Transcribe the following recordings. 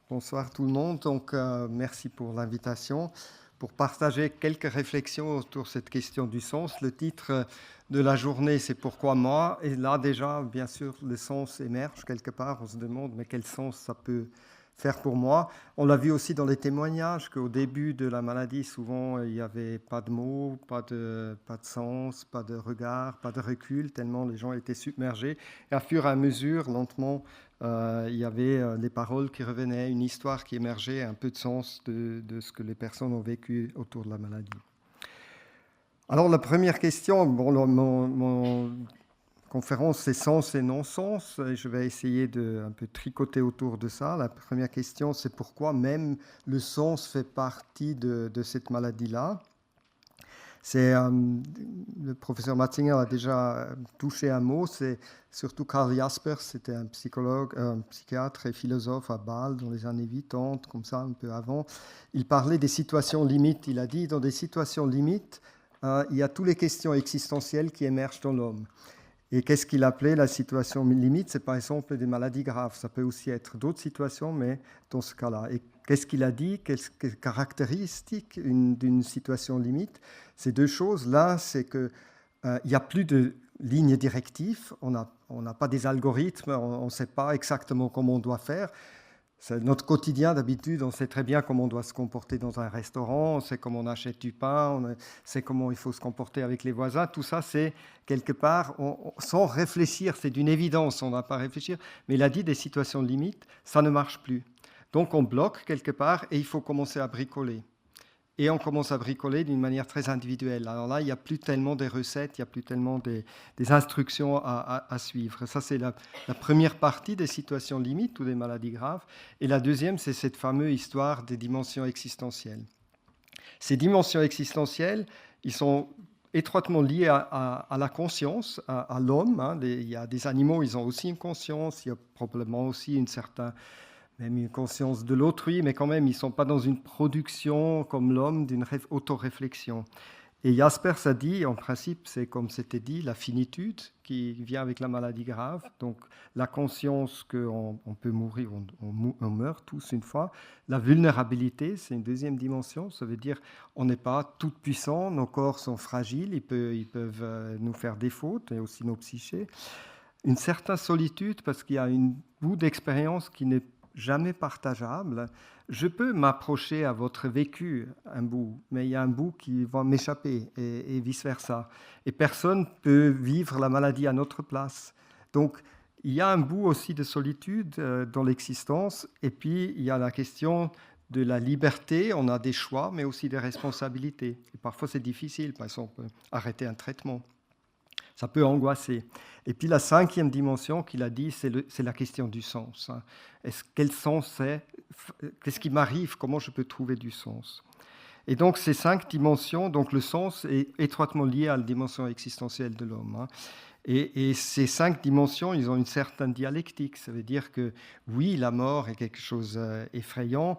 Bonsoir tout le monde. Donc, merci pour l'invitation. Pour partager quelques réflexions autour de cette question du sens, le titre de la journée, c'est Pourquoi moi? Et là, déjà, bien sûr, le sens émerge quelque part. On se demande, mais quel sens ça peut faire pour moi? On l'a vu aussi dans les témoignages, qu'au début de la maladie, souvent, il n'y avait pas de mots, pas de sens, pas de regard, pas de recul, tellement les gens étaient submergés. Et à fur et à mesure, lentement, il y avait des paroles qui revenaient, une histoire qui émergeait, un peu de sens de ce que les personnes ont vécu autour de la maladie. Alors la première question, mon conférence c'est sens et non-sens, et je vais essayer de un peu tricoter autour de ça. La première question c'est pourquoi même le sens fait partie de cette maladie-là. Le professeur Matzinger a déjà touché un mot, c'est surtout Karl Jaspers, c'était un psychologue, un psychiatre et philosophe à Bâle dans les années 80, comme ça, un peu avant. Il parlait des situations limites. Il a dit, dans des situations limites, il y a toutes les questions existentielles qui émergent dans l'homme. Et qu'est-ce qu'il appelait la situation limite? C'est par exemple des maladies graves. Ça peut aussi être d'autres situations, mais dans ce cas-là. Et qu'est-ce qu'il a dit? Quelles caractéristiques d'une situation limite? Ces deux choses. Là, c'est qu'il n'y a plus de lignes directives. On n'a pas des algorithmes. On ne sait pas exactement comment on doit faire. C'est notre quotidien d'habitude, on sait très bien comment on doit se comporter dans un restaurant, on sait comment on achète du pain, on sait comment il faut se comporter avec les voisins. Tout ça, c'est quelque part, sans réfléchir, c'est d'une évidence, on n'a pas à réfléchir. Mais il a dit des situations limites, ça ne marche plus. Donc on bloque quelque part et il faut commencer à bricoler. Et on commence à bricoler d'une manière très individuelle. Alors là, il n'y a plus tellement des recettes, il n'y a plus tellement des instructions à suivre. Ça, c'est la première partie des situations limites ou des maladies graves. Et la deuxième, c'est cette fameuse histoire des dimensions existentielles. Ces dimensions existentielles, ils sont étroitement liés à la conscience, à l'homme. Hein. Il y a des animaux, ils ont aussi une conscience, il y a probablement aussi même une conscience de l'autrui, mais quand même, ils ne sont pas dans une production comme l'homme d'une autoréflexion. Et Jaspers a dit, en principe, c'est comme c'était dit, la finitude qui vient avec la maladie grave, donc la conscience qu'on peut mourir, on meurt tous une fois. La vulnérabilité, c'est une deuxième dimension, ça veut dire on n'est pas tout puissant, nos corps sont fragiles, ils peuvent nous faire des fautes, et aussi nos psychés. Une certaine solitude, parce qu'il y a un bout d'expérience qui n'est jamais partageable. Je peux m'approcher à votre vécu, un bout, mais il y a un bout qui va m'échapper et vice-versa. Et personne ne peut vivre la maladie à notre place. Donc, il y a un bout aussi de solitude dans l'existence. Et puis, il y a la question de la liberté. On a des choix, mais aussi des responsabilités. Et parfois, c'est difficile. Par exemple, arrêter un traitement. Ça peut angoisser. Et puis la cinquième dimension qu'il a dit, c'est la question du sens. Quel sens c'est? Qu'est-ce qui m'arrive? Comment je peux trouver du sens? Et donc ces 5 dimensions, donc le sens est étroitement lié à la dimension existentielle de l'homme. Et ces 5 dimensions, ils ont une certaine dialectique. Ça veut dire que oui, la mort est quelque chose d'effrayant.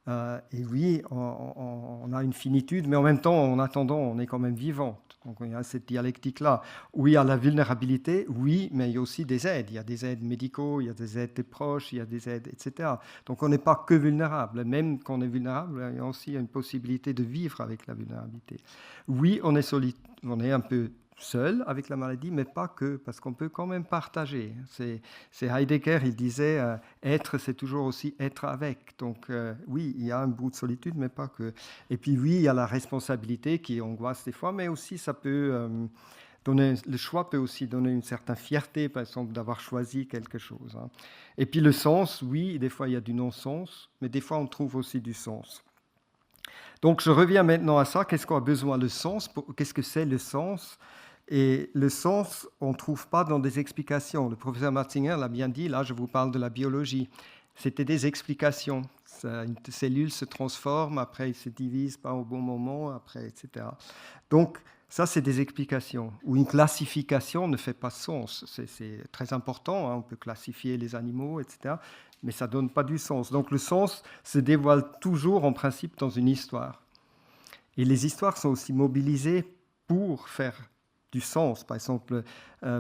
Et oui, on a une finitude, mais en même temps, en attendant, on est quand même vivant. Donc il y a cette dialectique-là. Oui, il y a la vulnérabilité, oui, mais il y a aussi des aides. Il y a des aides médicaux, il y a des aides des proches, il y a des aides, etc. Donc on n'est pas que vulnérable. Même quand on est vulnérable, il y a aussi une possibilité de vivre avec la vulnérabilité. Oui, on est un peu seul avec la maladie, mais pas que, parce qu'on peut quand même partager. C'est Heidegger, il disait être, c'est toujours aussi être avec. Donc oui, il y a un bout de solitude, mais pas que. Et puis oui, il y a la responsabilité qui angoisse des fois, mais aussi ça peut donner, le choix peut aussi donner une certaine fierté, par exemple, d'avoir choisi quelque chose. Hein. Et puis le sens, oui, des fois il y a du non-sens, mais des fois on trouve aussi du sens. Donc je reviens maintenant à ça. Qu'est-ce qu'on a besoin de sens? Qu'est-ce que c'est le sens? Et le sens, on ne trouve pas dans des explications. Le professeur Matzinger l'a bien dit, là je vous parle de la biologie. C'était des explications. Une cellule se transforme, après elle se divise pas au bon moment, après, etc. Donc ça, c'est des explications. Ou une classification ne fait pas sens. C'est très important, hein, on peut classifier les animaux, etc. Mais ça ne donne pas du sens. Donc le sens se dévoile toujours en principe dans une histoire. Et les histoires sont aussi mobilisées pour faire du sens. Par exemple,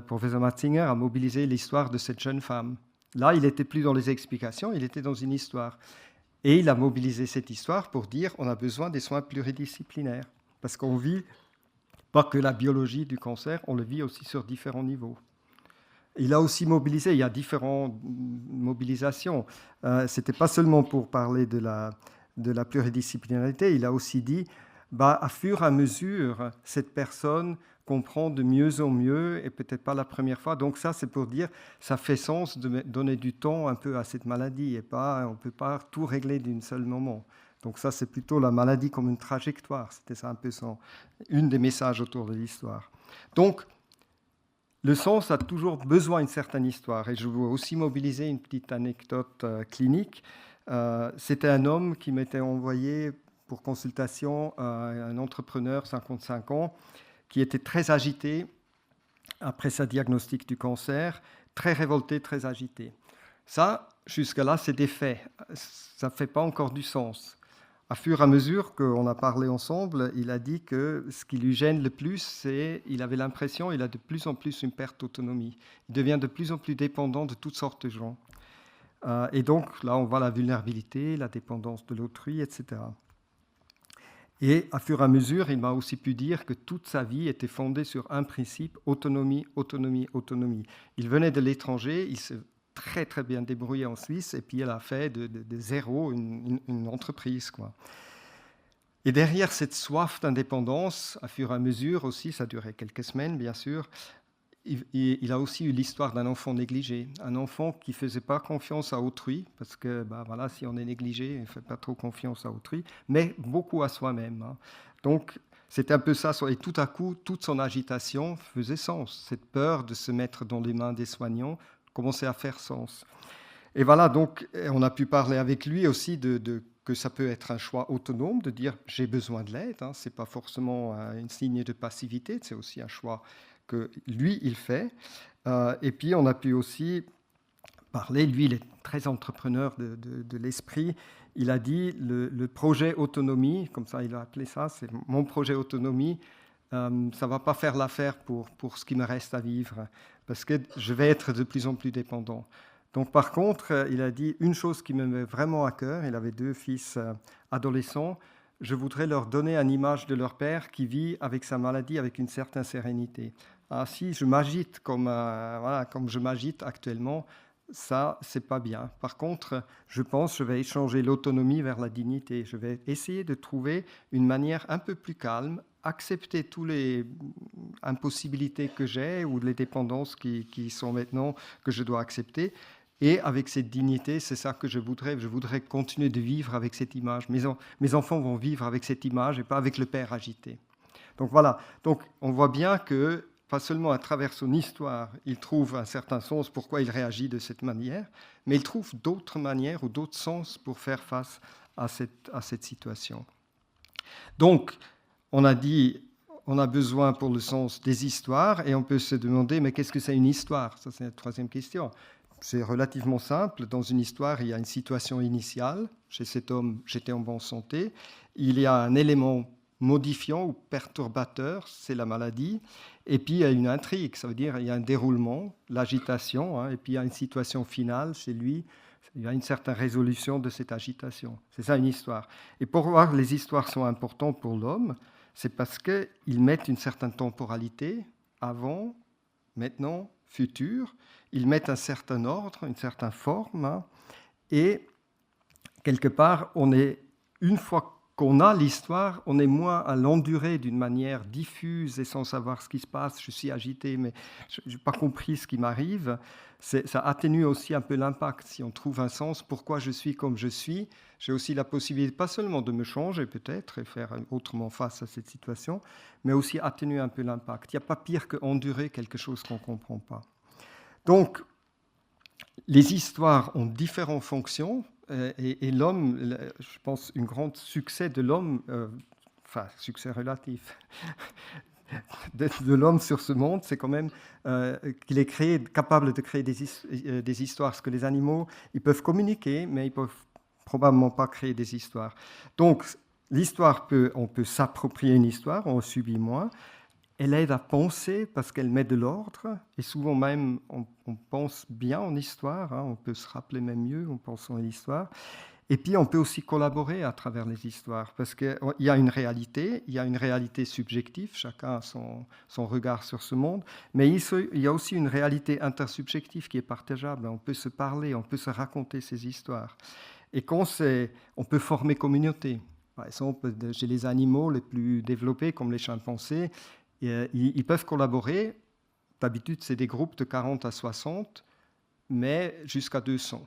professeur Matzinger a mobilisé l'histoire de cette jeune femme Là, il n'était plus dans les explications, il était dans une histoire. Et il a mobilisé cette histoire pour dire on a besoin des soins pluridisciplinaires. Parce qu'on vit pas que la biologie du cancer, on le vit aussi sur différents niveaux. Il a aussi mobilisé, il y a différentes mobilisations. Ce n'était pas seulement pour parler de la pluridisciplinarité, il a aussi dit, à fur et à mesure, cette personne comprend de mieux en mieux, et peut-être pas la première fois. Donc ça, c'est pour dire, ça fait sens de donner du temps un peu à cette maladie, et on ne peut pas tout régler d'un seul moment. Donc ça, c'est plutôt la maladie comme une trajectoire. C'était ça un peu une des messages autour de l'histoire. Donc, le sens a toujours besoin d'une certaine histoire. Et je veux aussi mobiliser une petite anecdote clinique. C'était un homme qui m'était envoyé pour consultation, un entrepreneur, 55 ans, qui était très agité après sa diagnostic du cancer, très révolté, très agité. Ça, jusque-là, c'est des faits. Ça ne fait pas encore du sens. À fur et à mesure qu'on a parlé ensemble, il a dit que ce qui lui gêne le plus, c'est qu'il avait l'impression qu'il a de plus en plus une perte d'autonomie. Il devient de plus en plus dépendant de toutes sortes de gens. Et donc, là, on voit la vulnérabilité, la dépendance de l'autrui, etc. Et à fur et à mesure, il m'a aussi pu dire que toute sa vie était fondée sur un principe, autonomie, autonomie, autonomie. Il venait de l'étranger, il s'est très très bien débrouillé en Suisse, et puis il a fait de zéro une entreprise, quoi. Et derrière cette soif d'indépendance, à fur et à mesure aussi, ça a duré quelques semaines bien sûr, il a aussi eu l'histoire d'un enfant négligé, un enfant qui ne faisait pas confiance à autrui, parce que voilà, si on est négligé, on ne fait pas trop confiance à autrui, mais beaucoup à soi-même, hein. Donc, c'était un peu ça, et tout à coup, toute son agitation faisait sens. Cette peur de se mettre dans les mains des soignants commençait à faire sens. Et voilà, donc, on a pu parler avec lui aussi que ça peut être un choix autonome, de dire j'ai besoin de l'aide, hein. Ce n'est pas forcément un signe de passivité, c'est aussi un choix que lui, il fait. Et puis, on a pu aussi parler, lui, il est très entrepreneur de l'esprit. Il a dit le projet autonomie, comme ça il a appelé ça, c'est mon projet autonomie, ça ne va pas faire l'affaire pour ce qui me reste à vivre, parce que je vais être de plus en plus dépendant. Donc par contre, il a dit une chose qui me met vraiment à cœur, il avait 2 fils adolescents, je voudrais leur donner une image de leur père qui vit avec sa maladie avec une certaine sérénité. Ah, si je m'agite comme je m'agite actuellement, ça, c'est pas bien. Par contre, je pense que je vais échanger l'autonomie vers la dignité. Je vais essayer de trouver une manière un peu plus calme, accepter toutes les impossibilités que j'ai ou les dépendances qui sont maintenant que je dois accepter. Et avec cette dignité, c'est ça que je voudrais. Je voudrais continuer de vivre avec cette image. Mes enfants vont vivre avec cette image et pas avec le père agité. Donc voilà. Donc on voit bien que pas seulement à travers son histoire, il trouve un certain sens pourquoi il réagit de cette manière, mais il trouve d'autres manières ou d'autres sens pour faire face à cette situation. Donc, on a dit, on a besoin pour le sens des histoires, et on peut se demander, mais qu'est-ce que c'est une histoire? Ça, c'est la troisième question. C'est relativement simple. Dans une histoire, il y a une situation initiale. Chez cet homme, j'étais en bonne santé. Il y a un élément modifiant ou perturbateur, c'est la maladie. Et puis, il y a une intrigue, ça veut dire il y a un déroulement, l'agitation, hein, et puis il y a une situation finale chez lui, il y a une certaine résolution de cette agitation. C'est ça une histoire. Et pour voir les histoires sont importantes pour l'homme, c'est parce qu'ils mettent une certaine temporalité, avant, maintenant, futur. Ils mettent un certain ordre, une certaine forme, hein, et quelque part, une fois qu'on a l'histoire, on est moins à l'endurer d'une manière diffuse et sans savoir ce qui se passe. Je suis agité, mais je n'ai pas compris ce qui m'arrive. Ça atténue aussi un peu l'impact. Si on trouve un sens, pourquoi je suis comme je suis, j'ai aussi la possibilité, pas seulement de me changer peut-être et faire autrement face à cette situation, mais aussi atténuer un peu l'impact. Il n'y a pas pire qu'endurer quelque chose qu'on ne comprend pas. Donc, les histoires ont différentes fonctions. Et l'homme, je pense, un grand succès de l'homme, succès relatif, de l'homme sur ce monde, c'est quand même qu'il est capable de créer des histoires. Parce que les animaux, ils peuvent communiquer, mais ils ne peuvent probablement pas créer des histoires. Donc, on peut s'approprier une histoire, on subit moins. elle aide à penser parce qu'elle met de l'ordre, et souvent même on pense bien en histoire, hein, on peut se rappeler même mieux en pensant à l'histoire. Et puis on peut aussi collaborer à travers les histoires, parce qu'il y a une réalité subjective, chacun a son regard sur ce monde, mais il y a aussi une réalité intersubjective qui est partageable. On peut se parler, on peut se raconter ces histoires. Et on peut former communauté. Par exemple, chez les animaux les plus développés, comme les chimpanzés, ils peuvent collaborer. D'habitude, c'est des groupes de 40 à 60, mais jusqu'à 200.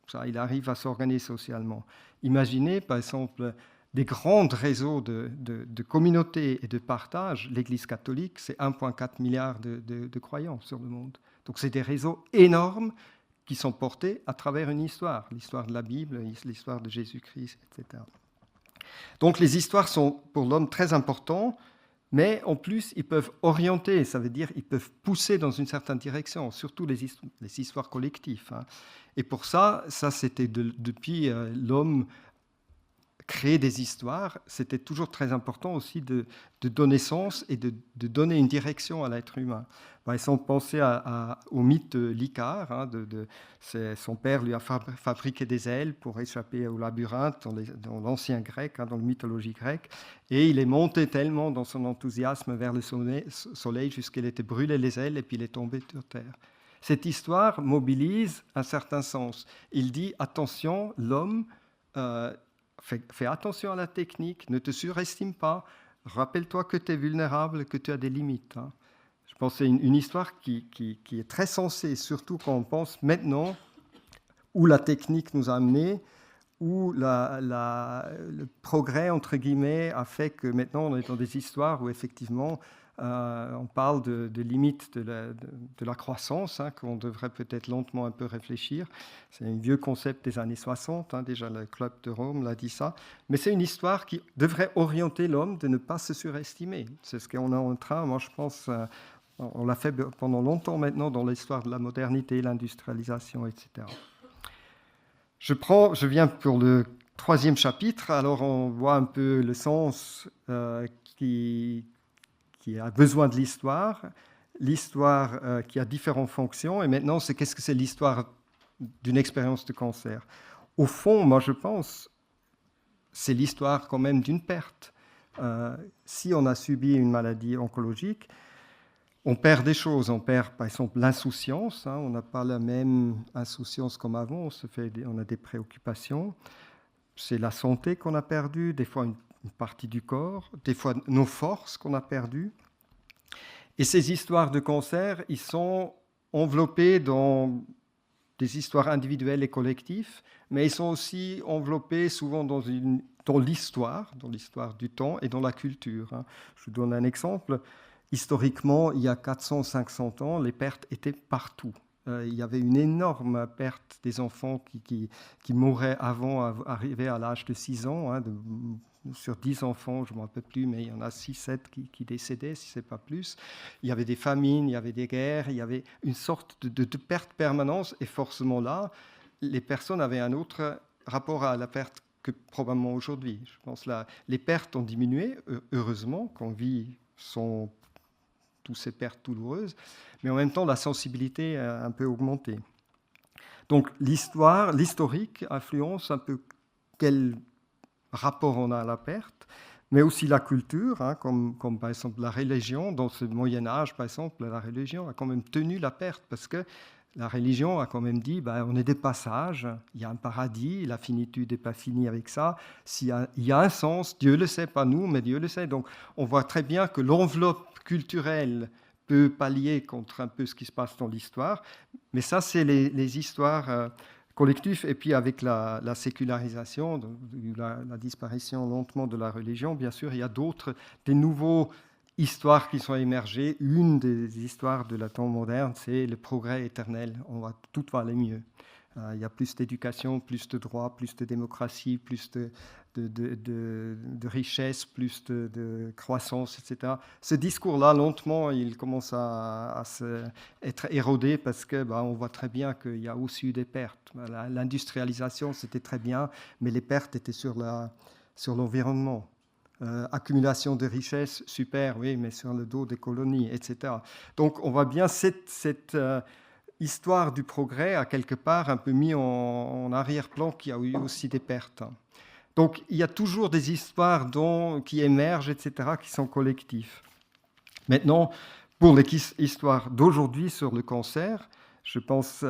Ça, il arrive à s'organiser socialement. Imaginez, par exemple, des grands réseaux de communautés et de partage. L'Église catholique, c'est 1,4 milliard de croyants sur le monde. Donc, c'est des réseaux énormes qui sont portés à travers une histoire. L'histoire de la Bible, l'histoire de Jésus-Christ, etc. Donc, les histoires sont pour l'homme très importantes, mais en plus, ils peuvent orienter, ça veut dire ils peuvent pousser dans une certaine direction, surtout les histoires collectives. Hein. Et pour ça c'était depuis l'homme créer des histoires, c'était toujours très important aussi de donner sens et de donner une direction à l'être humain. Par exemple, pensez au mythe d'Icare. Hein, son père lui a fabriqué des ailes pour échapper au labyrinthe dans l'ancien grec, hein, dans la mythologie grecque. Et il est monté tellement dans son enthousiasme vers le soleil jusqu'il était brûlé les ailes et puis il est tombé sur terre. Cette histoire mobilise un certain sens. Il dit, attention, l'homme... Fais attention à la technique, ne te surestime pas, rappelle-toi que tu es vulnérable, que tu as des limites. Hein. Je pense que c'est une histoire qui est très sensée, surtout quand on pense maintenant où la technique nous a amenés, où le progrès, entre guillemets, a fait que maintenant on est dans des histoires où effectivement on parle de limites de la croissance, hein, qu'on devrait peut-être lentement un peu réfléchir. C'est un vieux concept des années 60, hein, déjà le Club de Rome l'a dit ça. Mais c'est une histoire qui devrait orienter l'homme de ne pas se surestimer. C'est ce qu'on est en train, moi je pense, on l'a fait pendant longtemps maintenant dans l'histoire de la modernité, l'industrialisation, etc. Je viens pour le 3e chapitre. Alors on voit un peu le sens qui a besoin de l'histoire qui a différentes fonctions. Et maintenant, qu'est-ce que c'est l'histoire d'une expérience de cancer? Au fond, moi, je pense, c'est l'histoire quand même d'une perte. Si on a subi une maladie oncologique, on perd des choses. On perd, par exemple, l'insouciance. Hein, on n'a pas la même insouciance comme avant. On a des préoccupations. C'est la santé qu'on a perdue, des fois une partie du corps, des fois nos forces qu'on a perdues. Et ces histoires de cancer, ils sont enveloppés dans des histoires individuelles et collectives, mais ils sont aussi enveloppés souvent dans l'histoire du temps et dans la culture. Hein. Je vous donne un exemple. Historiquement, il y a 400-500 ans, les pertes étaient partout. Il y avait une énorme perte des enfants qui mouraient avant d'arriver à l'âge de 6 ans. Hein, sur 10 enfants, je ne me rappelle plus, mais il y en a 6-7 qui décédaient, si ce n'est pas plus. Il y avait des famines, il y avait des guerres, il y avait une sorte de perte permanente. Et forcément là, les personnes avaient un autre rapport à la perte que probablement aujourd'hui. Je pense que les pertes ont diminué, heureusement, qu'on vit sans toutes ces pertes douloureuses, mais en même temps, la sensibilité a un peu augmenté. Donc, l'historique influence un peu quel rapport on a à la perte, mais aussi la culture, hein, comme par exemple la religion. Dans ce Moyen-Âge, par exemple, la religion a quand même tenu la perte, parce que la religion a quand même dit, on est des passages, il y a un paradis, la finitude n'est pas finie avec ça, il y a un sens, Dieu le sait, pas nous, mais Dieu le sait. Donc on voit très bien que l'enveloppe culturelle peut pallier contre un peu ce qui se passe dans l'histoire, mais ça c'est les histoires collectives. Et puis avec la sécularisation, la disparition lentement de la religion, bien sûr, il y a des nouveaux histoires qui sont émergées. Une des histoires de la temps moderne, c'est le progrès éternel. Tout va aller mieux. Il y a plus d'éducation, plus de droits, plus de démocratie, plus de richesse, plus de croissance, etc. Ce discours-là, lentement, il commence à être érodé parce que on voit très bien qu'il y a aussi eu des pertes. L'industrialisation, c'était très bien, mais les pertes étaient sur l'environnement. accumulation de richesses, super, oui, mais sur le dos des colonies, etc. Donc on voit bien cette histoire du progrès a quelque part un peu mis en arrière-plan qu'il y a eu aussi des pertes. Donc il y a toujours des histoires qui émergent, etc., qui sont collectives. Maintenant, pour les histoires d'aujourd'hui sur le cancer, je pense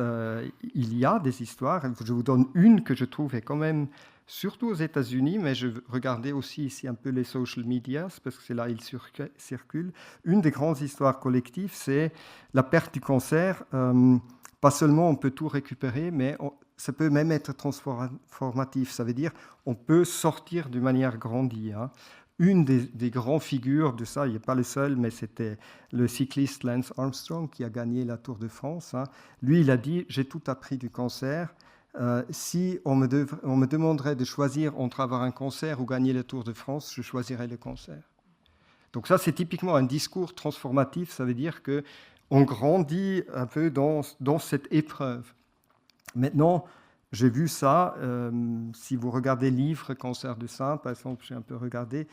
il y a des histoires. Je vous donne une que je trouve est quand même, surtout aux États-Unis, mais je regardais aussi ici un peu les social media, parce que c'est là ils circulent. Une des grandes histoires collectives, c'est la perte du cancer. Pas seulement on peut tout récupérer, mais ça peut même être transformatif. Ça veut dire on peut sortir d'une manière grandie. Hein. Une des grandes figures de ça, il n'est pas le seul, mais c'était le cycliste Lance Armstrong qui a gagné la Tour de France. Hein. Lui, il a dit « J'ai tout appris du cancer. Si on me demanderait de choisir entre avoir un cancer ou gagner la Tour de France, je choisirais le cancer. » Donc ça, c'est typiquement un discours transformatif. Ça veut dire qu'on grandit un peu dans cette épreuve. Maintenant, j'ai vu ça, si vous regardez le livre « Cancer du sein », par exemple, j'ai un peu regardé,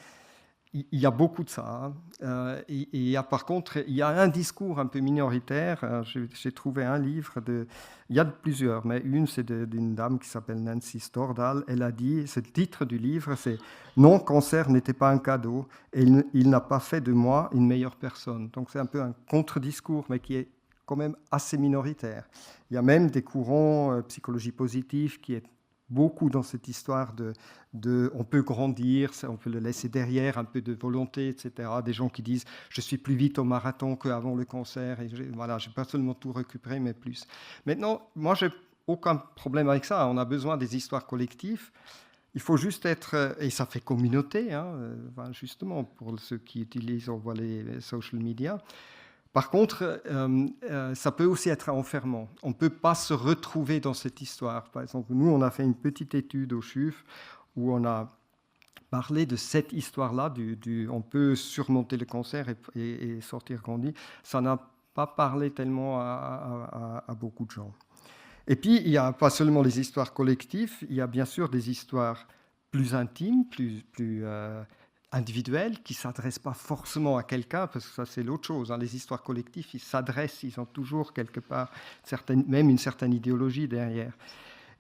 il y a beaucoup de ça. Hein. Et par contre, il y a un discours un peu minoritaire. J'ai trouvé un livre, il y a plusieurs, mais une, c'est d'une dame qui s'appelle Nancy Stordahl. Elle a dit, c'est le titre du livre, c'est « Non, cancer n'était pas un cadeau, et il n'a pas fait de moi une meilleure personne ». Donc c'est un peu un contre-discours, mais qui est quand même assez minoritaire. Il y a même des courants psychologie positive qui est beaucoup dans cette histoire de on peut grandir, on peut le laisser derrière, un peu de volonté, etc. Des gens qui disent « je suis plus vite au marathon qu'avant le cancer », et voilà, je n'ai pas seulement tout récupéré, mais plus. Maintenant, moi, je n'ai aucun problème avec ça. On a besoin des histoires collectives. Il faut juste être, et ça fait communauté, hein, justement, pour ceux qui utilisent, on voit les social media. Par contre, ça peut aussi être enfermant. On ne peut pas se retrouver dans cette histoire. Par exemple, nous, on a fait une petite étude au CHUV où on a parlé de cette histoire-là, on peut surmonter le cancer et sortir grandi. Ça n'a pas parlé tellement à beaucoup de gens. Et puis, il n'y a pas seulement les histoires collectives, il y a bien sûr des histoires plus intimes, plus individuels qui ne s'adressent pas forcément à quelqu'un, parce que ça c'est l'autre chose. Hein. Les histoires collectives, ils s'adressent, ils ont toujours quelque part même une certaine idéologie derrière.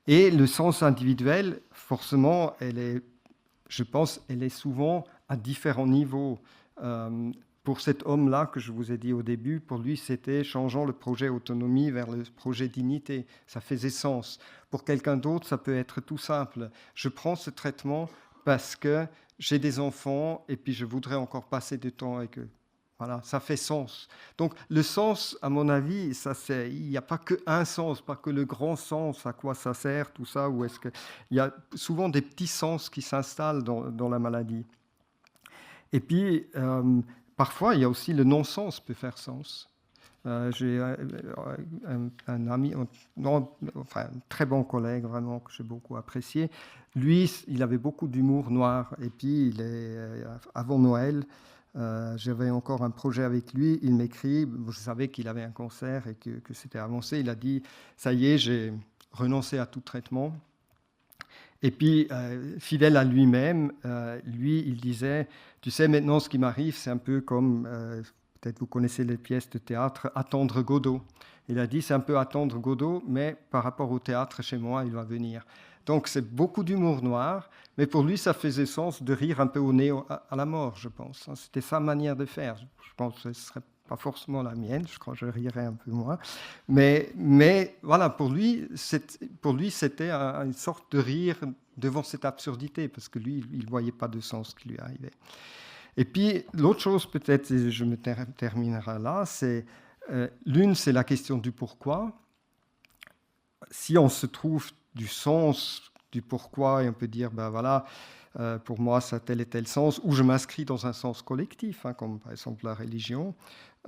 Et le sens individuel, forcément, je pense, elle est souvent à différents niveaux. Pour cet homme-là que je vous ai dit au début, pour lui, c'était changeant le projet autonomie vers le projet dignité. Ça faisait sens. Pour quelqu'un d'autre, ça peut être tout simple. Je prends ce traitement parce que j'ai des enfants et puis je voudrais encore passer du temps avec eux. Voilà, ça fait sens. Donc le sens, à mon avis, il n'y a pas qu'un sens, pas que le grand sens, à quoi ça sert, tout ça, ou est-ce que il y a souvent des petits sens qui s'installent dans la maladie. Et puis, parfois, il y a aussi le non-sens peut faire sens. J'ai un ami, un très bon collègue, vraiment, que j'ai beaucoup apprécié. Lui, il avait beaucoup d'humour noir. Et puis, avant Noël, j'avais encore un projet avec lui. Il m'écrit, je savais qu'il avait un cancer et que c'était avancé. Il a dit, ça y est, j'ai renoncé à tout traitement. Et puis, fidèle à lui-même, lui, il disait, tu sais, maintenant, ce qui m'arrive, c'est un peu comme, peut-être vous connaissez les pièces de théâtre, Attendre Godot. Il a dit, c'est un peu Attendre Godot, mais par rapport au théâtre, chez moi, il va venir. Donc, c'est beaucoup d'humour noir, mais pour lui, ça faisait sens de rire un peu au nez à la mort, je pense. C'était sa manière de faire. Je pense que ce ne serait pas forcément la mienne, je crois que je rirais un peu moins. Mais voilà, pour lui, c'était une sorte de rire devant cette absurdité, parce que lui, il ne voyait pas de sens qui lui arrivait. Et puis, l'autre chose, peut-être, et je me terminerai là, c'est l'une, c'est la question du pourquoi. Si on se trouve du sens du pourquoi, et on peut dire, ben voilà, pour moi, ça a tel et tel sens, ou je m'inscris dans un sens collectif, hein, comme par exemple la religion.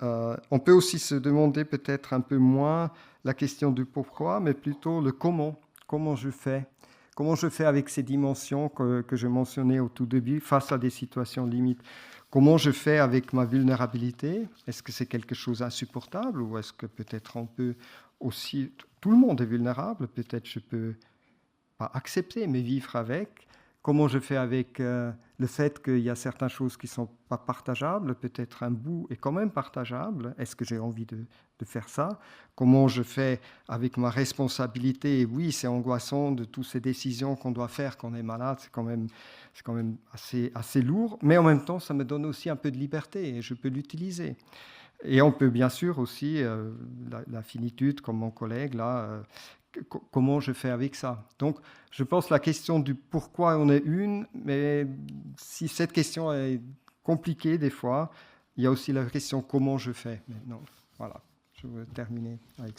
On peut aussi se demander peut-être un peu moins la question du pourquoi, mais plutôt le comment. Comment je fais avec ces dimensions que je mentionnais au tout début, face à des situations limites. Comment je fais avec ma vulnérabilité? Est-ce que c'est quelque chose d'insupportable ou est-ce que peut-être on peut aussi... Tout le monde est vulnérable, peut-être je peux pas accepter, mais vivre avec. comment je fais avec le fait qu'il y a certaines choses qui ne sont pas partageables, peut-être un bout est quand même partageable, est-ce que j'ai envie de faire ça? Comment je fais avec ma responsabilité? Et oui, c'est angoissant de toutes ces décisions qu'on doit faire quand on est malade, c'est quand même assez lourd, mais en même temps, ça me donne aussi un peu de liberté et je peux l'utiliser. Et on peut bien sûr aussi, la finitude, comme mon collègue là, comment je fais avec ça? Donc, je pense la question du pourquoi on est une, mais si cette question est compliquée des fois, il y a aussi la question comment je fais maintenant. Voilà, je veux terminer avec ça.